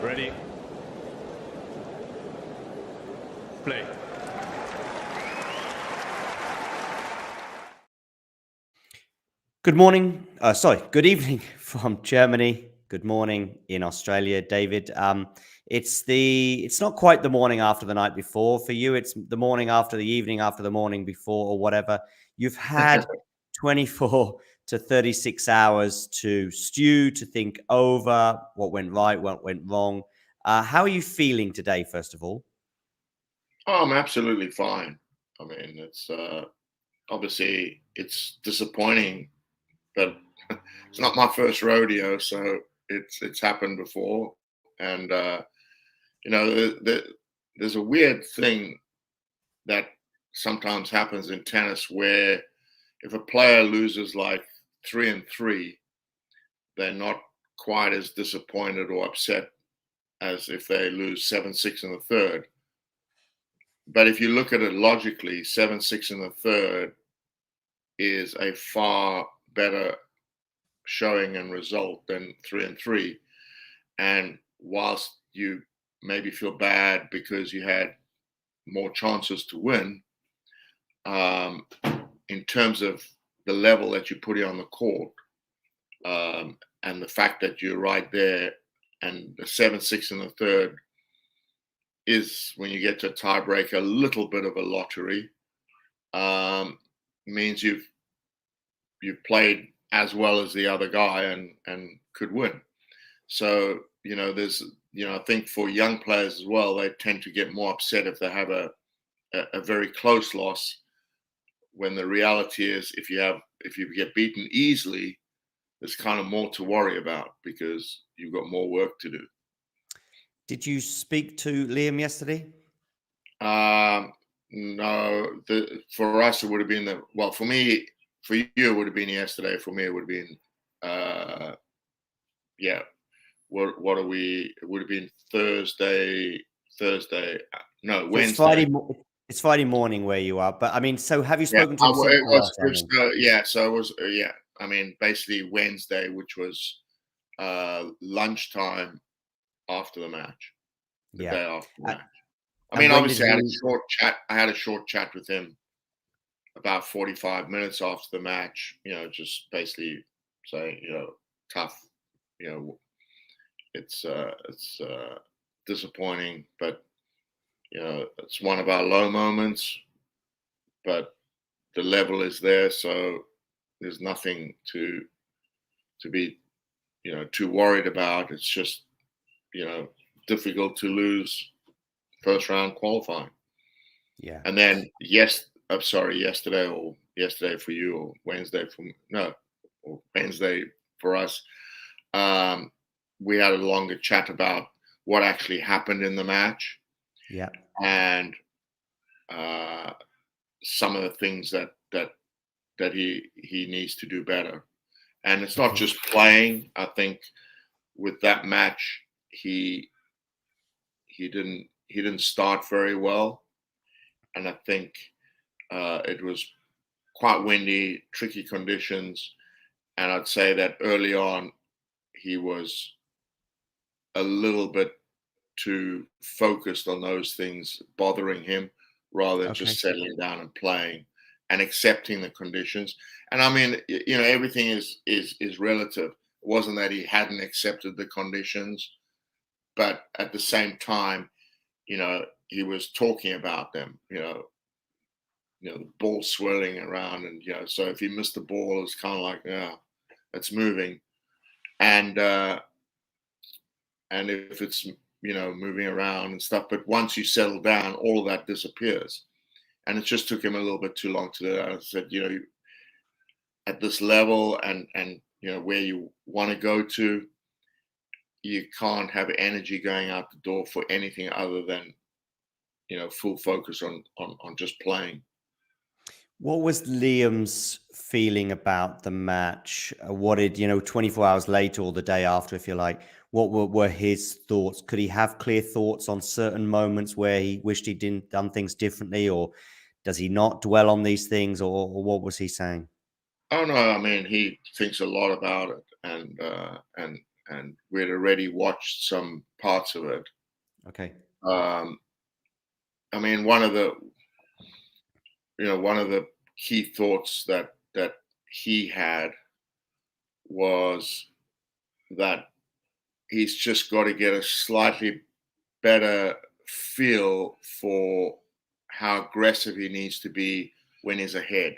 Ready? Play. Good morning. Good evening from Germany. Good morning in Australia, David. It's not quite the morning after the night before. For you, it's the morning after the evening after the morning before, or whatever. You've had 24 to 36 hours to stew, to think over what went right, what went wrong. How are you feeling today, first of all? Oh, I'm absolutely fine. I mean, it's obviously it's disappointing, but it's not my first rodeo, so it's happened before. And there's a weird thing that sometimes happens in tennis where if a player loses like 3-3, they're not quite as disappointed or upset as if they lose 7-6 in the third. But if you look at it logically, 7-6 in the third is a far better showing and result than 3-3. And whilst you maybe feel bad because you had more chances to win, in terms of the level that you put it on the court, and the fact that you're right there, and the 7-6 in the third is, when you get to a tiebreak, a little bit of a lottery. Means you've played as well as the other guy and could win. So there's I think for young players as well, they tend to get more upset if they have a very close loss, when the reality is if you get beaten easily, there's kind of more to worry about because you've got more work to do. Did you speak to Liam yesterday? No, for us it would have been for me, for you it would have been yesterday. For me it would have been what are we? It would have been Thursday. No, Wednesday. It's Friday morning where you are, but I mean, so have you spoken to him since it was, last so it was I mean, basically Wednesday, which was lunchtime after the match. The day after the match. I mean, obviously, I had a short chat with him about 45 minutes after the match. Just basically saying, tough. It's disappointing, but it's one of our low moments. But the level is there, so there's nothing to be too worried about. It's just difficult to lose first round qualifying. Yeah. And then yesterday for you, or Wednesday or Wednesday for us, we had a longer chat about what actually happened in the match. Yeah. And some of the things that he needs to do better. And it's not just playing. I think with that match, he didn't start very well, and I think it was quite windy, tricky conditions, and I'd say that early on he was a little bit too focused on those things bothering him, rather than just settling down and playing and accepting the conditions. And I mean, everything is relative. It wasn't that he hadn't accepted the conditions, but at the same time, he was talking about them, the ball swirling around, and so if he missed the ball, it's kind of like, yeah, it's moving, and if it's moving around and stuff, but once you settle down, all of that disappears, and it just took him a little bit too long to do that. I said, at this level and where you want to go to, you can't have energy going out the door for anything other than full focus on just playing. What was Liam's feeling about the match? What did 24 hours later or the day after, if you like, what were his thoughts? Could he have clear thoughts on certain moments where he wished he'd done things differently, or does he not dwell on these things, or what was he saying? Oh no, I mean, he thinks a lot about it, and and we'd already watched some parts of it. Okay. I mean, one of the key thoughts that he had was that he's just got to get a slightly better feel for how aggressive he needs to be when he's ahead,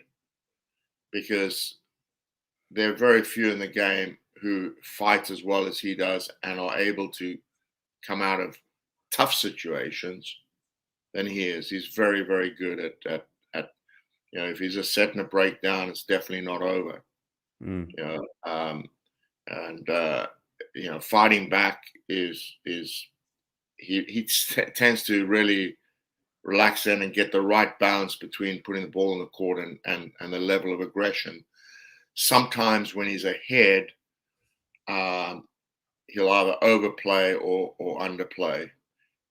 because there are very few in the game who fight as well as he does and are able to come out of tough situations than he is. He's very, very good at if he's just setting a breakdown, it's definitely not over. Fighting back is he tends to really relax in and get the right balance between putting the ball in the court and the level of aggression. Sometimes when he's ahead, he'll either overplay or underplay.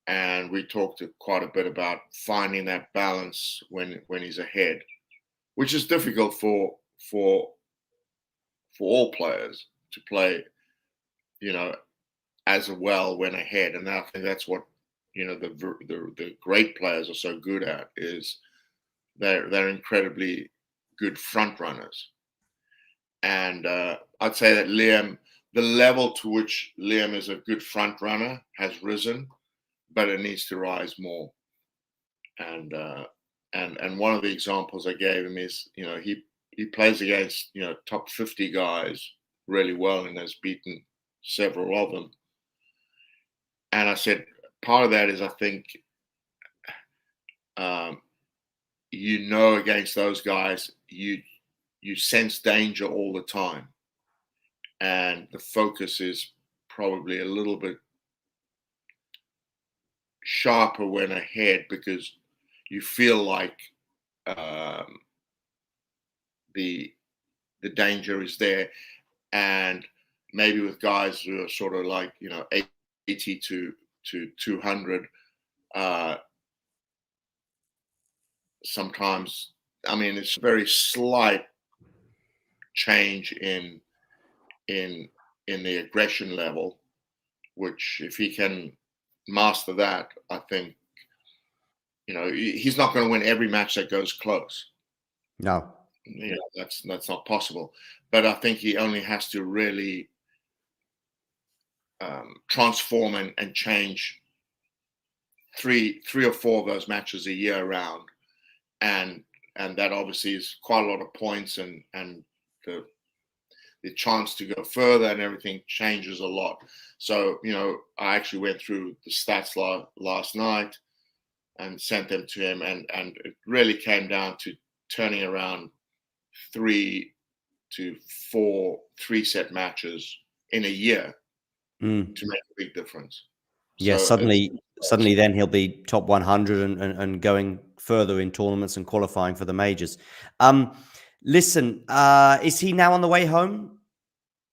And we talked quite a bit about finding that balance when he's ahead, which is difficult for all players to play, as well when ahead. And I think that's what the great players are so good at, is they're incredibly good front runners. And I'd say that the level to which Liam is a good front runner has risen, but it needs to rise more. And one of the examples I gave him is, he plays against, top 50 guys really well and has beaten several of them. And I said, part of that is, I think, against those guys, you sense danger all the time. And the focus is probably a little bit sharper when ahead, because you feel like the danger is there. And maybe with guys who are sort of like 80 to 200, sometimes, I mean, it's a very slight change in the aggression level, which if he can master that, I think, he's not going to win every match that goes close. No. That's not possible. But I think he only has to really transform and change three or four of those matches a year around, and that obviously is quite a lot of points, and the chance to go further and everything changes a lot. So I actually went through the stats last night and sent them to him, and it really came down to turning around 3 to 4 3-set matches in a year to make a big difference. Yeah, So suddenly then he'll be top 100 and going further in tournaments and qualifying for the majors. Listen, is he now on the way home?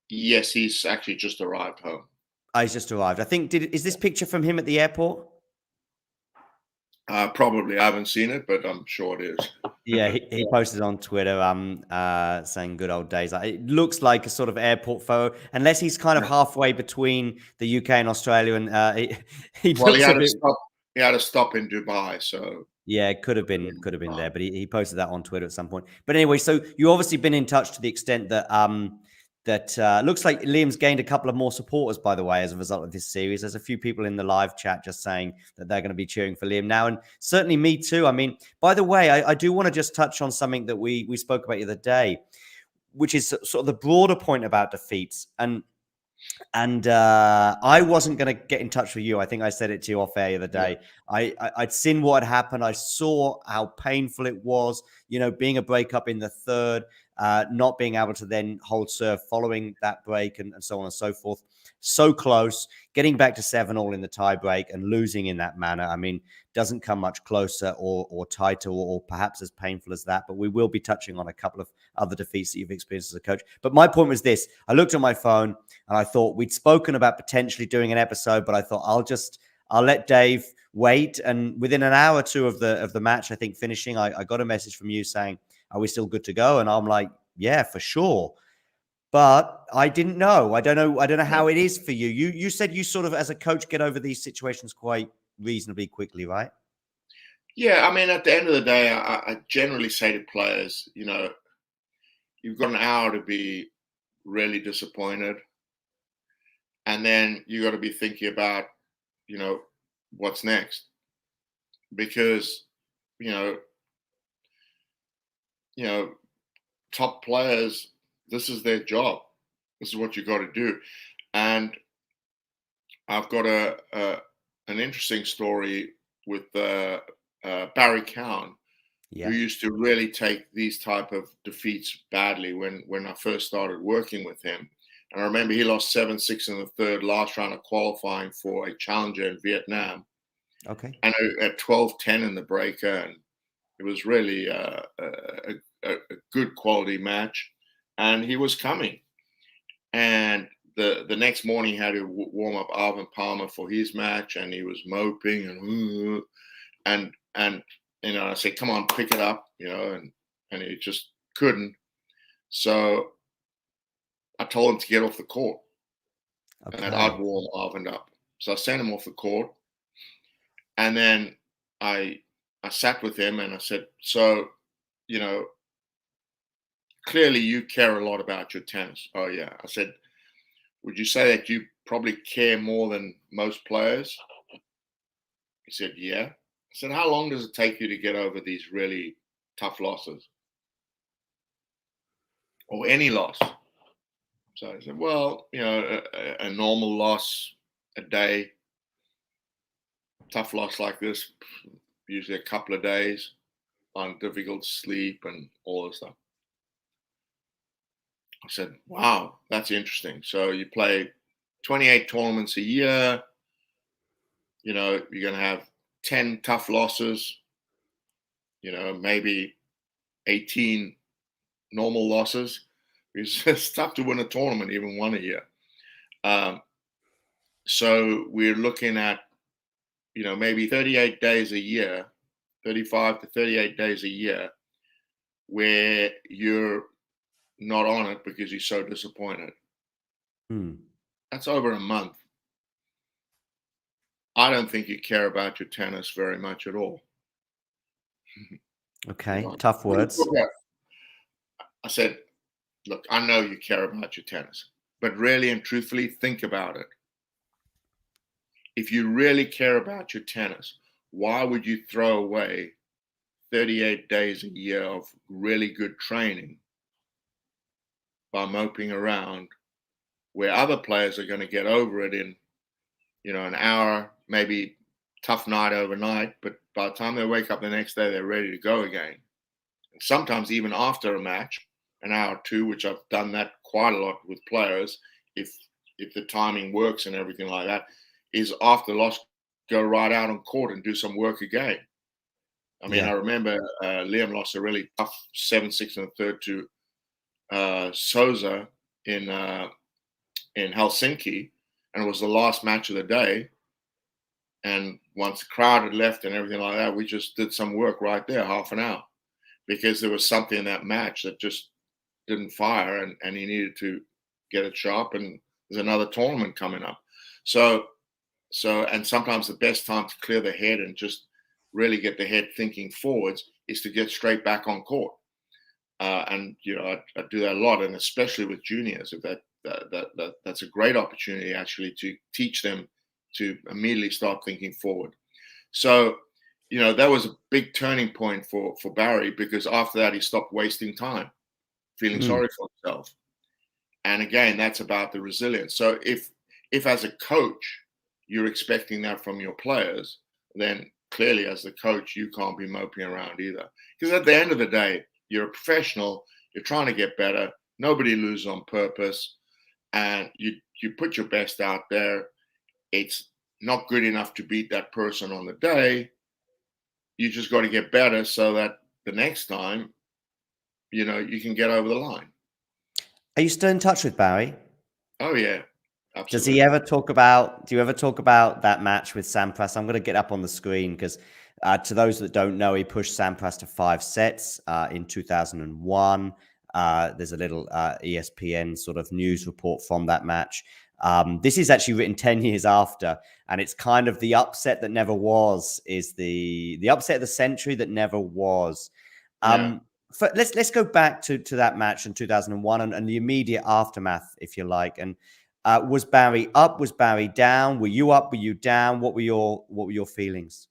Yes, he's actually just arrived home. He's just arrived. I think, is this picture from him at the airport? Probably. I haven't seen it, but I'm sure it is. Yeah, he posted on Twitter saying good old days. It looks like a sort of airport photo, unless he's kind of halfway between the UK and Australia. And he had to stop in Dubai, so yeah, it could have been there, but he posted that on Twitter at some point. But anyway, so you obviously been in touch to the extent that looks like Liam's gained a couple of more supporters, by the way, as a result of this series. There's a few people in the live chat just saying that they're going to be cheering for Liam now, and certainly me too. I mean, by the way, I do want to just touch on something that we spoke about the other day, which is sort of the broader point about defeats. And I wasn't going to get in touch with you. I think I said it to you off air the other day. Yeah. I'd seen what had happened. I saw how painful it was, being a breakup in the third, not being able to then hold serve following that break, and so on and so forth. So close, getting back to 7-all in the tie break and losing in that manner. I mean, doesn't come much closer or tighter or perhaps as painful as that. But we will be touching on a couple of other defeats that you've experienced as a coach. But my point was this. I looked at my phone and I thought we'd spoken about potentially doing an episode, but I thought I'll let Dave wait. And within an hour or two of the match, I think finishing, I got a message from you saying, are we still good to go? And I'm like, yeah, for sure. but I didn't know. I don't know how it is for you. You said you sort of, as a coach, get over these situations quite reasonably quickly, right? Yeah, I mean, at the end of the day, I generally say to players, you've got an hour to be really disappointed, and then you got to be thinking about, what's next, because you know, top players, this is their job. This is what you got to do, and I've got an interesting story with Barry Cowan, Yeah. who used to really take these type of defeats badly when I first started working with him. And I remember he lost 7-6 in the third, last round of qualifying for a challenger in Vietnam. Okay. And at 12-10 in the breaker, and it was really a good quality match. And he was coming. And the next morning he had to warm up Arvin Palmer for his match, and he was moping and I said, come on, pick it up, and he just couldn't. So I told him to get off the court, and that I'd warm Arvin up. So I sent him off the court, and then I sat with him and I said, so, clearly you care a lot about your tennis. Oh yeah. I said, would you say that you probably care more than most players? He said, yeah. I said, how long does it take you to get over these really tough losses? Or any loss? So I said, well, a normal loss a day, tough loss like this, usually a couple of days, on difficult sleep and all this stuff. I said, wow, that's interesting. So you play 28 tournaments a year, you're going to have 10 tough losses, maybe 18 normal losses. It's tough to win a tournament, even one a year. So we're looking at, maybe 38 days a year, 35 to 38 days a year, where you're not on it because you're so disappointed. That's over a month. I don't think you care about your tennis very much at all. Okay, tough words. I said, look, I know you care about your tennis, but really and truthfully, think about it. If you really care about your tennis, why would you throw away 38 days a year of really good training by moping around, where other players are going to get over it in, an hour, maybe tough night overnight, but by the time they wake up the next day, they're ready to go again. And sometimes even after a match, an hour or two, which I've done that quite a lot with players, if the timing works and everything like that, is after loss, go right out on court and do some work again. I mean, I remember Liam lost a really tough 7-6 in the third to Souza in Helsinki, and it was the last match of the day. And once the crowd had left and everything like that, we just did some work right there, half an hour, because there was something in that match that just didn't fire, and he needed to get it sharp, and there's another tournament coming up. So and sometimes the best time to clear the head and just really get the head thinking forwards is to get straight back on court. And I do that a lot, and especially with juniors, if that's a great opportunity actually to teach them to immediately start thinking forward. So, that was a big turning point for Barry, because after that he stopped wasting time, feeling sorry for himself. And again, that's about the resilience. So if as a coach you're expecting that from your players, then clearly as the coach you can't be moping around either. Because at the end of the day, you're a professional, you're trying to get better, nobody loses on purpose, and you put your best out there. It's not good enough to beat that person on the day. You just got to get better so that the next time, you can get over the line. Are you still in touch with Barry? Oh yeah, absolutely. Does he ever talk about? Do you ever talk about that match with Sampras? I'm going to get up on the screen because, to those that don't know, he pushed Sampras to 5 sets in 2001. There's a little ESPN sort of news report from that match. This is actually written 10 years after, and it's kind of the upset that never was, is the upset of the century that never was. Let's go back to that match in 2001 and the immediate aftermath, if you like. And was Barry up? Was Barry down? Were you up? Were you down? What were your feelings?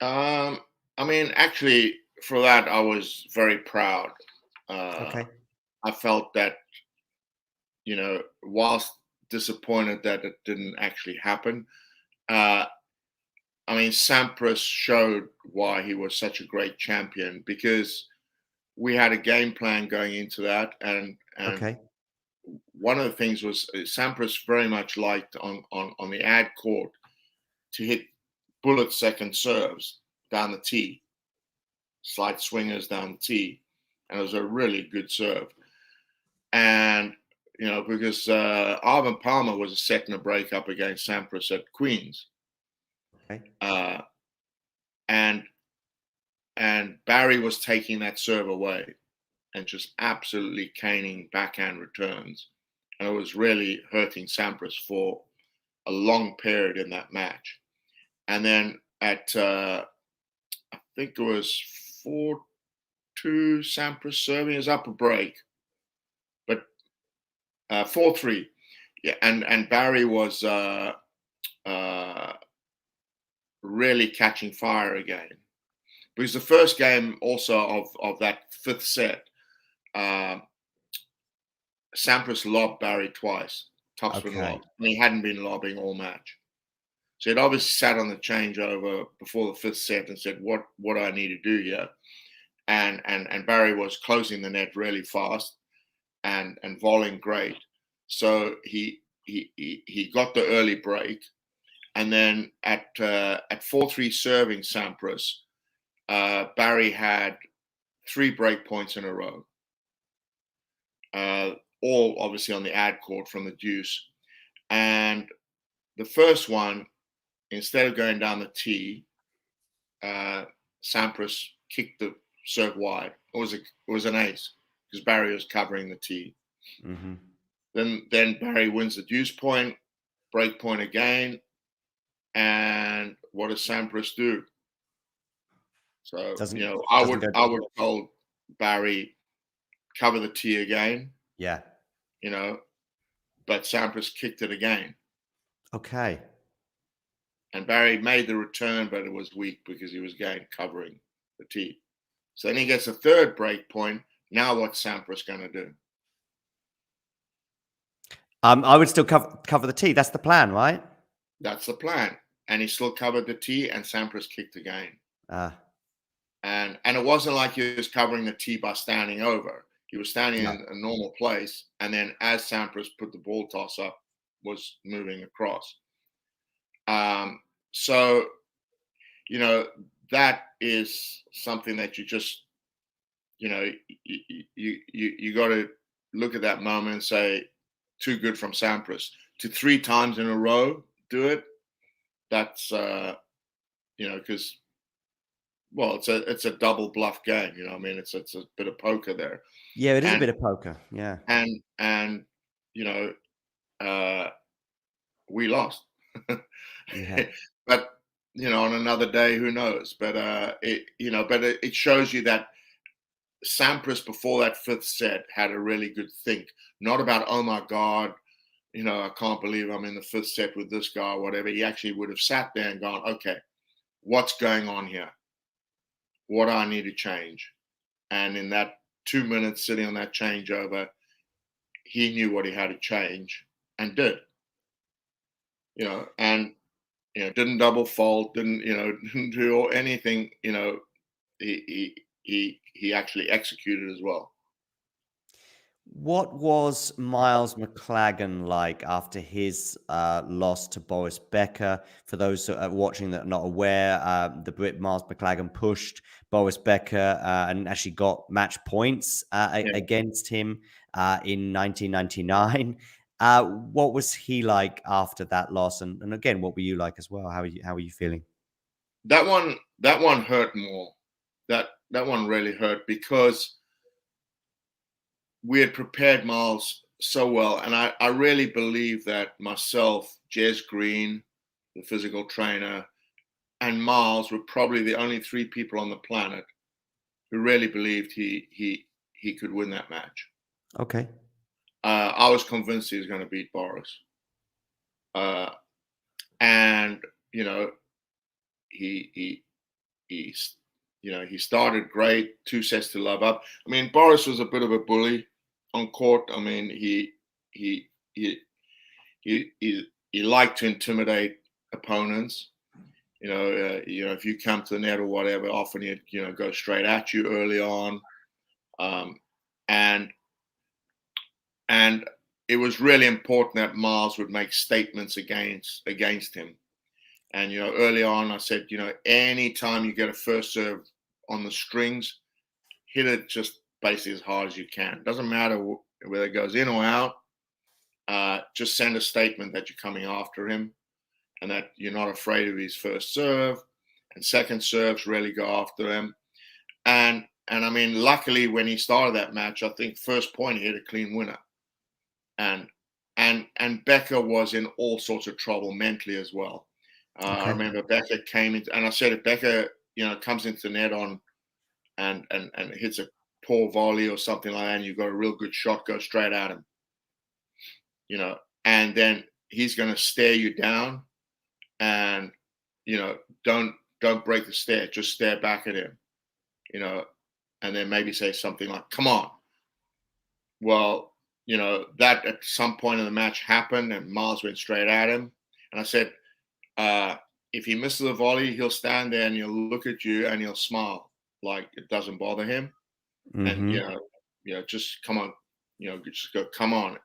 I mean, actually, for that, I was very proud. Okay. I felt that, whilst disappointed that it didn't actually happen, I mean, Sampras showed why he was such a great champion, because we had a game plan going into that, and Okay. one of the things was Sampras very much liked on the ad court to hit bullet second serves down the tee, slight swingers down the tee, and it was a really good serve. And because Arvin Palmer was setting a break up against Sampras at Queens, Okay. and Barry was taking that serve away and just absolutely caning backhand returns, and it was really hurting Sampras for a long period in that match. And then at I think it was 4-2 Sampras serving is up a break, but 4-3, yeah. And Barry was really catching fire again, because the first game also of that fifth set, Sampras lobbed Barry twice, topspin lob, and he hadn't been lobbing all match. So he'd obviously sat on the changeover before the fifth set and said, "What do I need to do here?" And Barry was closing the net really fast and volleying great. So he got the early break, and then at 4-3 serving Sampras, Barry had 3 break points in a row, all obviously on the ad court from the deuce. And the first one, instead of going down the tee, Sampras kicked the serve wide. It was an ace because Barry was covering the tee. Mm-hmm. Then Barry wins the deuce point, break point again, and what does Sampras do? So I would tell Barry, cover the tee again. Yeah. But Sampras kicked it again. Okay. And Barry made the return, but it was weak because he was covering the tee. So then he gets a third break point. Now what's Sampras going to do? I would still cover the tee. That's the plan, right? That's the plan. And he still covered the tee, and Sampras kicked again. And it wasn't like he was covering the tee by standing over. He was standing in a normal place, and then as Sampras put the ball toss up, was moving across. So, that is something that you just, you got to look at that moment and say, too good from Sampras. To 3 times in a row do it, that's, because, well, it's a double bluff game, I mean, it's a bit of poker there. Yeah, it is a bit of poker, yeah. And we lost. Yeah. But on another day, who knows? But it shows you that Sampras before that fifth set had a really good think, not about, oh my God, I can't believe I'm in the fifth set with this guy or whatever. He actually would have sat there and gone, okay, what's going on here? What do I need to change? And in that 2 minutes sitting on that changeover, he knew what he had to change and did. And didn't double fault, didn't do anything. He actually executed as well. What was Miles McLagan like after his loss to Boris Becker? For those watching that are not aware, the Brit Miles McLagan pushed Boris Becker and actually got match points against him in 1999. What was he like after that loss? And again, what were you like as well? How are you feeling? That one hurt more. That one really hurt because we had prepared Miles so well, and I really believe that myself, Jez Green, the physical trainer, and Miles were probably the only 3 people on the planet who really believed he could win that match. Okay. I was convinced he was going to beat Boris, and you know he he started great, 2 sets to love up. I mean, Boris was a bit of a bully on court. I mean, he liked to intimidate opponents. If you come to the net or whatever, often he'd go straight at you early on, and it was really important that Miles would make statements against him. And early on, I said, anytime you get a first serve on the strings, hit it just basically as hard as you can. Doesn't matter whether it goes in or out. Just send a statement that you're coming after him, and that you're not afraid of his first serve, and second serves really go after him. And I mean, luckily when he started that match, I think first point he hit a clean winner. And Becker was in all sorts of trouble mentally as well. Okay. I remember Becker came in, and I said, if Becker, comes into the net on and hits a poor volley or something like that, and you've got a real good shot, go straight at him. And then he's going to stare you down, and don't break the stare, just stare back at him, and then maybe say something like, come on. Well, that at some point in the match happened, and Miles went straight at him. And I said, if he misses a volley, he'll stand there and he'll look at you and he'll smile like it doesn't bother him. Mm-hmm. And, just come on, just go, come on.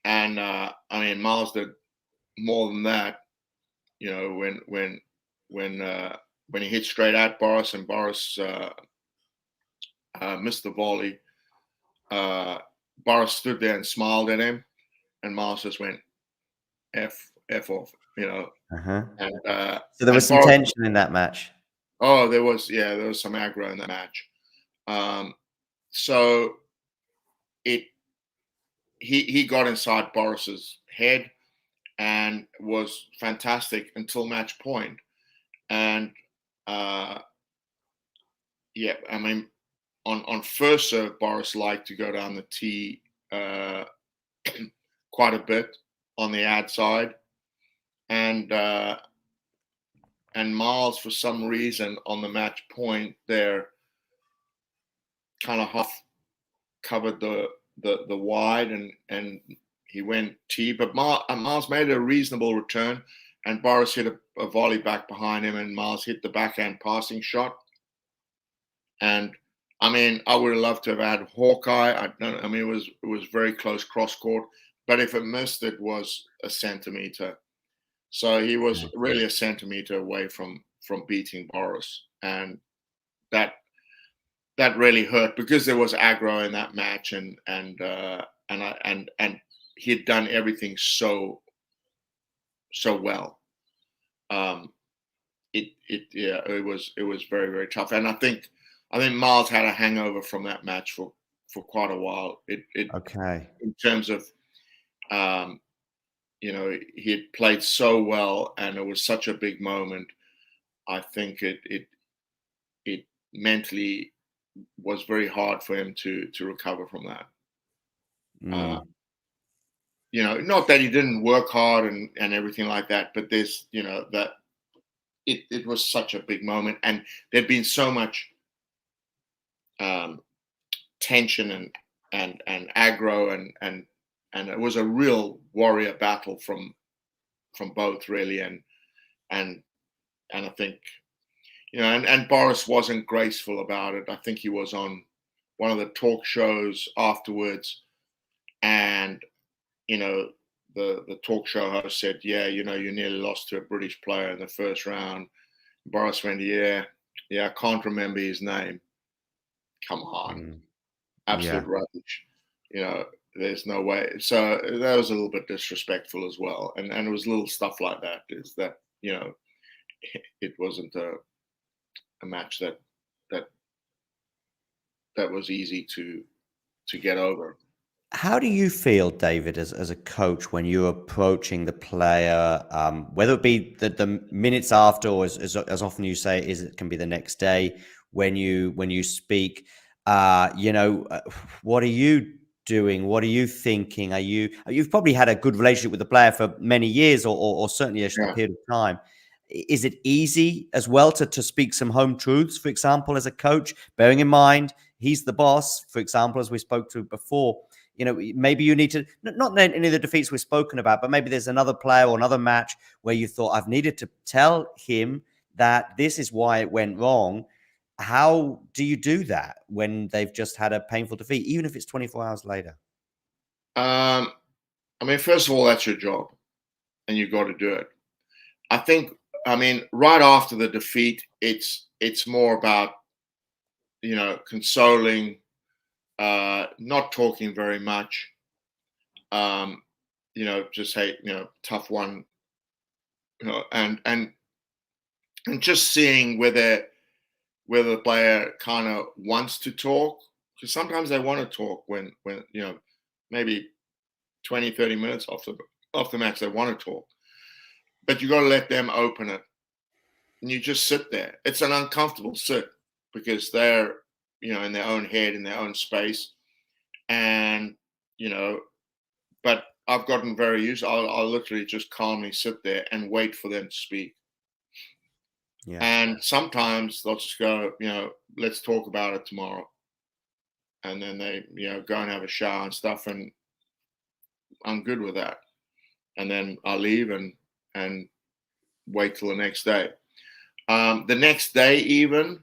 And I mean, Miles did more than that. When he hit straight at Boris, and Boris missed the volley, Boris stood there and smiled at him, and Miles just went F off, Uh-huh. And so there was some tension in that match. Oh, there was some aggro in that match. So he got inside Boris's head and was fantastic until match point. And I mean, on first serve, Boris liked to go down the tee quite a bit on the ad side, and Miles, for some reason, on the match point there, kind of half covered the wide, and he went tee, but Miles made a reasonable return, and Boris hit a volley back behind him, and Miles hit the backhand passing shot. And I mean, I would have loved to have had Hawkeye. I mean, it was very close cross court, but if it missed, it was a centimeter. So he was really a centimeter away from beating Boris, and that really hurt because there was aggro in that match, and he had done everything so well. It was very, very tough, and I think Miles had a hangover from that match for quite a while. Okay. In terms of he had played so well, and it was such a big moment. I think it mentally was very hard for him to recover from that. Not that he didn't work hard and everything like that, but there's that it was such a big moment, and there'd been so much tension and aggro, and it was a real warrior battle from both, really, and I think and Boris wasn't graceful about it. I think he was on one of the talk shows afterwards, and the talk show host said, you nearly lost to a British player in the first round. Boris went, yeah, I can't remember his name. Come on. Absolute rubbish. There's no way. So that was a little bit disrespectful as well. And it was little stuff like that, is that, it wasn't a match that was easy to get over. How do you feel, David, as a coach when you're approaching the player, whether it be the minutes after, or as often you say, it can be the next day when you speak? What are you doing? What are you thinking? You've probably had a good relationship with the player for many years, or certainly a Yeah. period of time. Is it easy as well to speak some home truths, for example, as a coach, bearing in mind he's the boss, for example, as we spoke to before? Maybe you need to not any of the defeats we've spoken about, but maybe there's another player or another match where you thought, I've needed to tell him that this is why it went wrong. How do you do that when they've just had a painful defeat, even if it's 24 hours later? I mean, first of all, that's your job, and you've got to do it. I mean, right after the defeat, it's more about consoling, not talking very much. Just say, tough one, and just seeing whether the player kind of wants to talk, because sometimes they want to talk when maybe 20, 30 minutes off the match they want to talk, but you got to let them open it, and you just sit there. It's an uncomfortable sit because they're in their own head, in their own space, and but I've gotten very used. I'll literally just calmly sit there and wait for them to speak. Yeah. And sometimes they'll just go, let's talk about it tomorrow. And then they, go and have a shower and stuff, and I'm good with that. And then I'll leave and wait till the next day. The next day, even,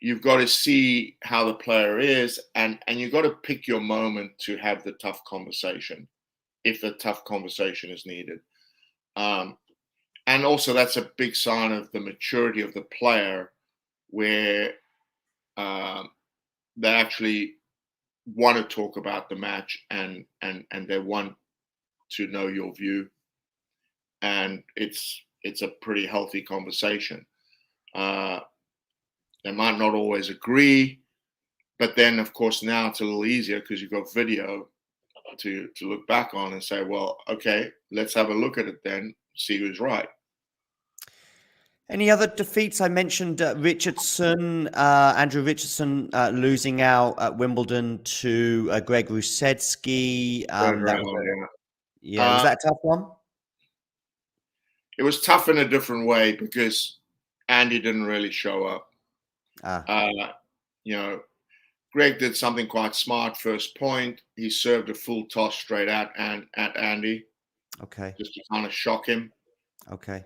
you've got to see how the player is, and you've got to pick your moment to have the tough conversation, if the tough conversation is needed. And also, that's a big sign of the maturity of the player, where they actually want to talk about the match, and they want to know your view, and it's a pretty healthy conversation. They might not always agree, but then, of course, now it's a little easier because you've got video to look back on and say, well, okay, let's have a look at it then, see who's right. Any other defeats? I mentioned Richardson, Andrew Richardson losing out at Wimbledon to Greg Rusedski. Was that a tough one? It was tough in a different way because Andy didn't really show up. Greg did something quite smart. First point, he served a full toss straight at Andy. Okay. Just to kind of shock him. Okay.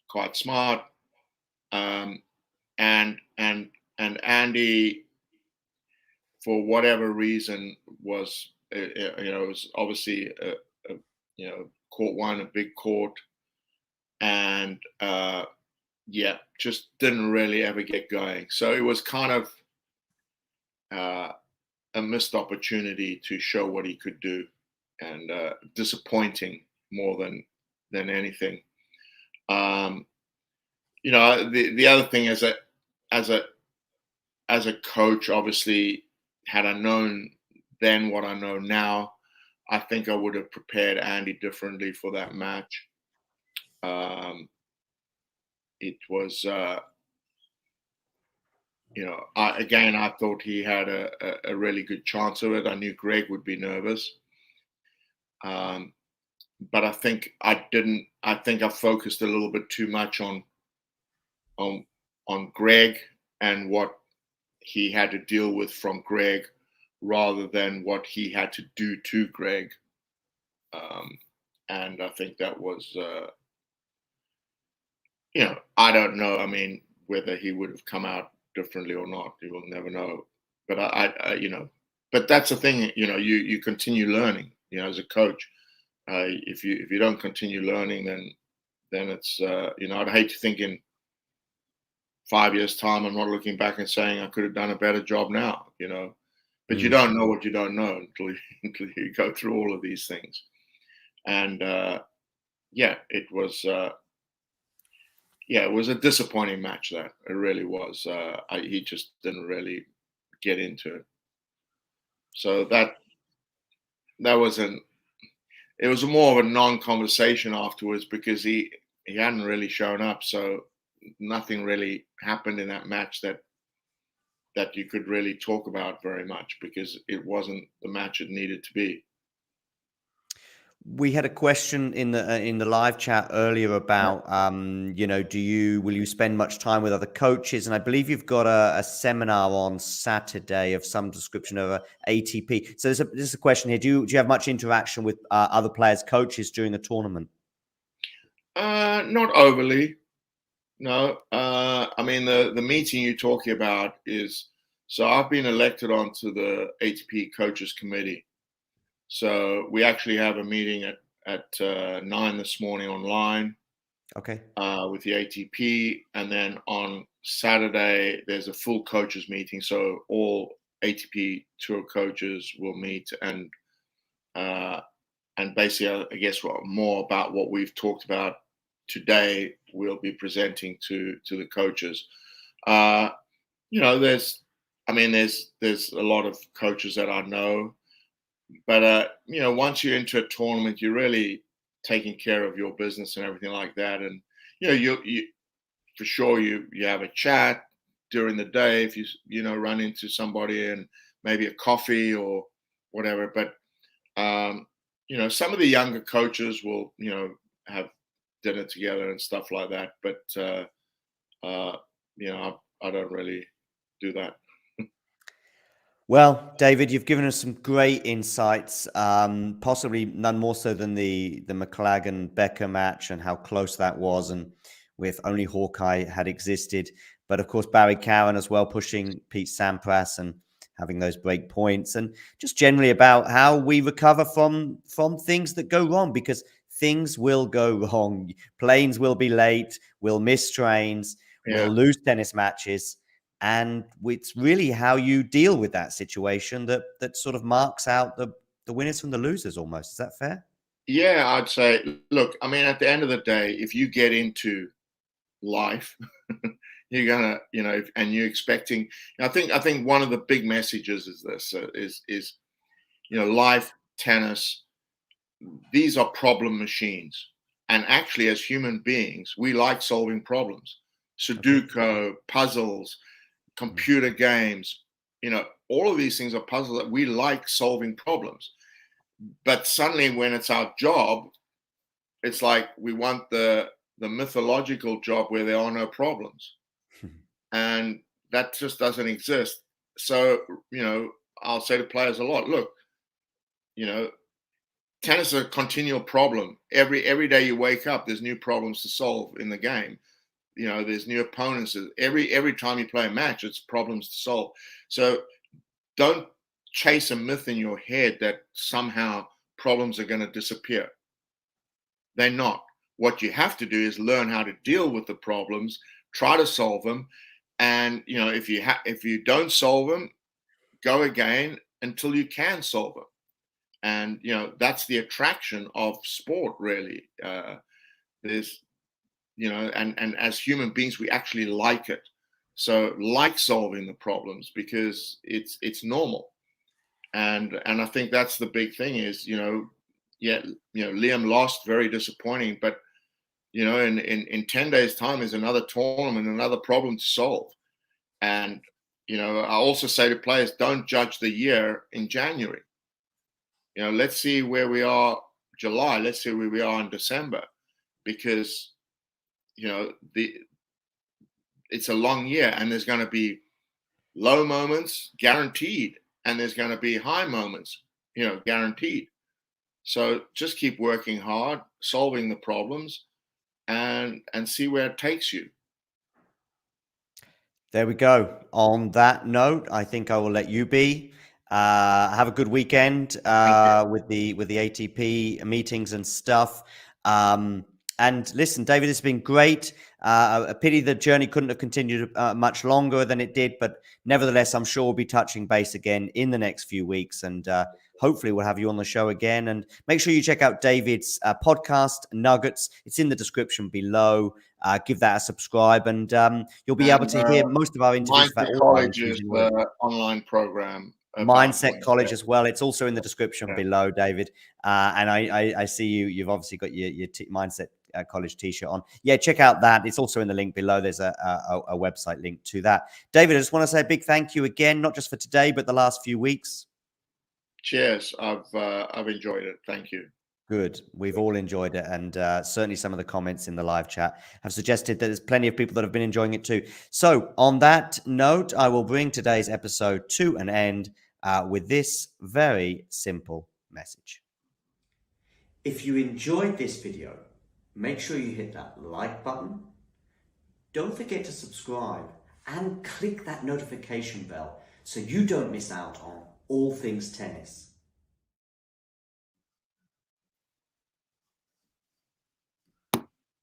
Quite smart. And Andy, for whatever reason, was it was obviously court one, a big court, and just didn't really ever get going. So it was kind of a missed opportunity to show what he could do, and disappointing more than anything. The other thing as a coach, obviously, had I known then what I know now, I think I would have prepared Andy differently for that match. It was, I thought he had a really good chance of it. I knew Greg would be nervous. But I think I didn't. I think I focused a little bit too much on Greg and what he had to deal with from Greg, rather than what he had to do to Greg. And I think that was, I don't know. I mean, whether he would have come out differently or not, you will never know. But but that's the thing. You continue learning. As a coach. If you don't continue learning, then it's I'd hate to think in 5 years' time I'm not looking back and saying I could have done a better job now, but you don't know what you don't know until you go through all of these things. And it was a disappointing match. That it really was. He just didn't really get into it. So that wasn't. It was more of a non-conversation afterwards because he hadn't really shown up. So nothing really happened in that match that you could really talk about very much because it wasn't the match it needed to be. We had a question in the live chat earlier about, will you spend much time with other coaches? And I believe you've got a seminar on Saturday of some description of a ATP. So there's a question here. Do you have much interaction with other players' coaches during the tournament? Not overly. No. I mean, the meeting you're talking about is, so I've been elected onto the ATP Coaches Committee. So we actually have a meeting at 9 this morning online. Okay. With the ATP, and then on Saturday there's a full coaches meeting. So all ATP Tour coaches will meet and basically, I guess, more about what we've talked about today. We'll be presenting to the coaches. There's a lot of coaches that I know. But, once you're into a tournament, you're really taking care of your business and everything like that. And, you for sure, you have a chat during the day if you run into somebody and maybe a coffee or whatever. But, some of the younger coaches will, have dinner together and stuff like that. But, I don't really do that. Well, David, you've given us some great insights, possibly none more so than the McLagan-Becker match and how close that was, and with only Hawkeye had existed. But of course, Barry Cowan as well, pushing Pete Sampras and having those break points, and just generally about how we recover from things that go wrong, because things will go wrong. Planes will be late, we'll miss trains, we'll lose tennis matches. And it's really how you deal with that situation that sort of marks out the winners from the losers almost. Is that fair? Yeah, I'd say, look, I mean, at the end of the day, if you get into life, you're gonna, and you're expecting, I think one of the big messages is this, is life, tennis, these are problem machines. And actually, as human beings, we like solving problems. Sudoku, puzzles, computer games, all of these things are puzzles that we like solving problems. But suddenly when it's our job, it's like we want the mythological job where there are no problems. And that just doesn't exist. So, I'll say to players a lot, look, tennis is a continual problem. Every day you wake up, there's new problems to solve in the game. There's new opponents. Every time you play a match, it's problems to solve. So don't chase a myth in your head that somehow problems are going to disappear. They're not. What you have to do is learn how to deal with the problems, try to solve them. And, if you don't solve them, go again until you can solve them. And, that's the attraction of sport, really. There's, and as human beings, we actually like it. So like solving the problems because it's normal. And I think that's the big thing is, Liam lost, very disappointing, but, in 10 days time is another tournament, another problem to solve. And, I also say to players, don't judge the year in January. Let's see where we are July. Let's see where we are in December, because it's a long year and there's going to be low moments guaranteed and there's going to be high moments guaranteed. So just keep working hard, solving the problems, and see where it takes you. There we go. On that note, I think I will let you be. Have a good weekend with the ATP meetings and stuff. And listen, David, it's been great. A pity the journey couldn't have continued much longer than it did, but nevertheless, I'm sure we'll be touching base again in the next few weeks, and hopefully we'll have you on the show again. And make sure you check out David's podcast, Nuggets. It's in the description below. Give that a subscribe, and you'll be able to hear most of our interviews. Mindful College's online program Mindset College as well. It's also in the description below, David. And I see you've obviously got your Mindset College t-shirt on. Yeah, check out that. It's also in the link below. There's a website link to that. David, I just want to say a big thank you again, not just for today, but the last few weeks. Cheers. I've enjoyed it. Thank you. Good. We've all enjoyed it. And certainly some of the comments in the live chat have suggested that there's plenty of people that have been enjoying it too. So on that note, I will bring today's episode to an end with this very simple message. If you enjoyed this video, make sure you hit that like button. Don't forget to subscribe and click that notification bell so you don't miss out on all things tennis.